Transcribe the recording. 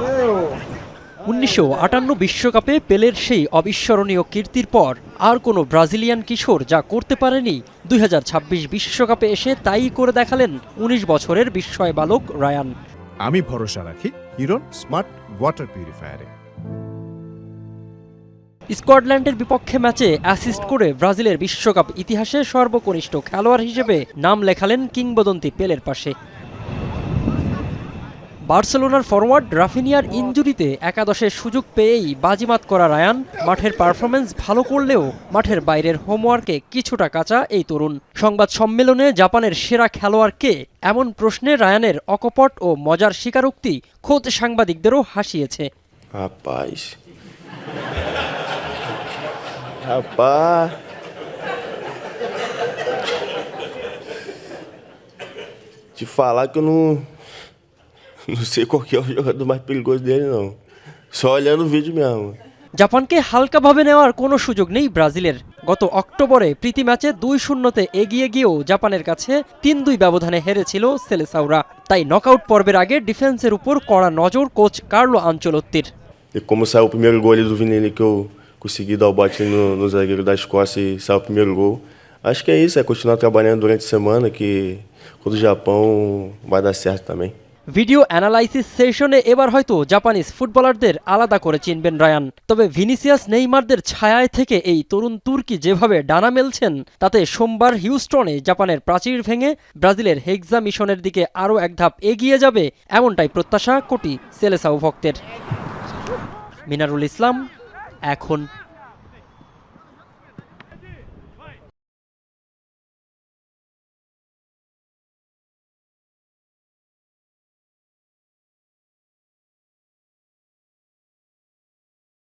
1958 বিশ্বকাপে পেলের সেই অবিস্মরণীয় কীর্তির পর আর কোনো ব্রাজিলিয়ান কিশোর যা করতে পারেনি 2026 বিশ্বকাপে এসে তাই করে দেখালেন 19 বছরের বিস্ময় বালক রায়ান। আমি ভরসা রাখি হিরন স্মার্ট ওয়াটার পিউরিফায়ারে। স্কটল্যান্ডের বিপক্ষে ম্যাচে অ্যাসিস্ট করে ব্রাজিলের বিশ্বকাপ ইতিহাসে সর্বকনিষ্ঠ খেলোয়াড় হিসেবে নাম লেখালেন কিংবদন্তি পেলের পাশে। বার্সেলোনার ফরওয়ার্ড রাফিনিয়ার ইনজুরিতে একাদশের সুযোগ পেয়েই বাজিমাত করা রায়ান মাঠের পারফরমেন্স ভালো করলেও মাঠের বাইরের হোমওয়ার্কে কিছুটা কাঁচা এই তরুণ। সংবাদ সম্মেলনে জাপানের সেরা খেলোয়াড় কে এমন প্রশ্নে রায়ানের অকপট ও মজার স্বীকারোক্তি খোদ সাংবাদিকদেরও হাসিয়েছে। Te falar que eu não sei qual que é o jogador mais perigoso dele, não. Só olhando o vídeo mesmo. জাপানকে হালকাভাবে নেওয়ার কোনো সুযোগ নেই ব্রাজিলের। গত অক্টোবরে প্রীতি ম্যাচে 2-0 এগিয়ে গিয়েও জাপানের কাছে 3-2 ব্যবধানে হেরেছিল সেলেসাওরা। তাই নকআউট পর্বের আগে ডিফেন্সের উপর কড়া নজর কোচ কার্লো আনচেলোত্তির। E como saiu o primeiro gol ali do Vini ali que eu consegui dar o bote no zagueiro da Escócia e saiu o primeiro gol. Acho que é isso, é continuar trabalhando durante a semana que quando o Japão vai dar certo também. Video analysis সেশনে এবার হয়তো Japanese ফুটবলারদের আলাদা করে চিনবেন Ryan. তবে Vinicius নেইমারদের ছায়ায় থেকে এই তরুণ তুর্কি যেভাবে ডানা মেলছেন তাতে সোমবার হিউস্টনে জাপানের প্রাচীর ভেঙে ব্রাজিলের হেক্সা মিশনের দিকে আরও এক ধাপ এগিয়ে যাবে এমনটাই প্রত্যাশা কোটি সেলেসাও ভক্তের। মিনারুল ইসলাম, এখন।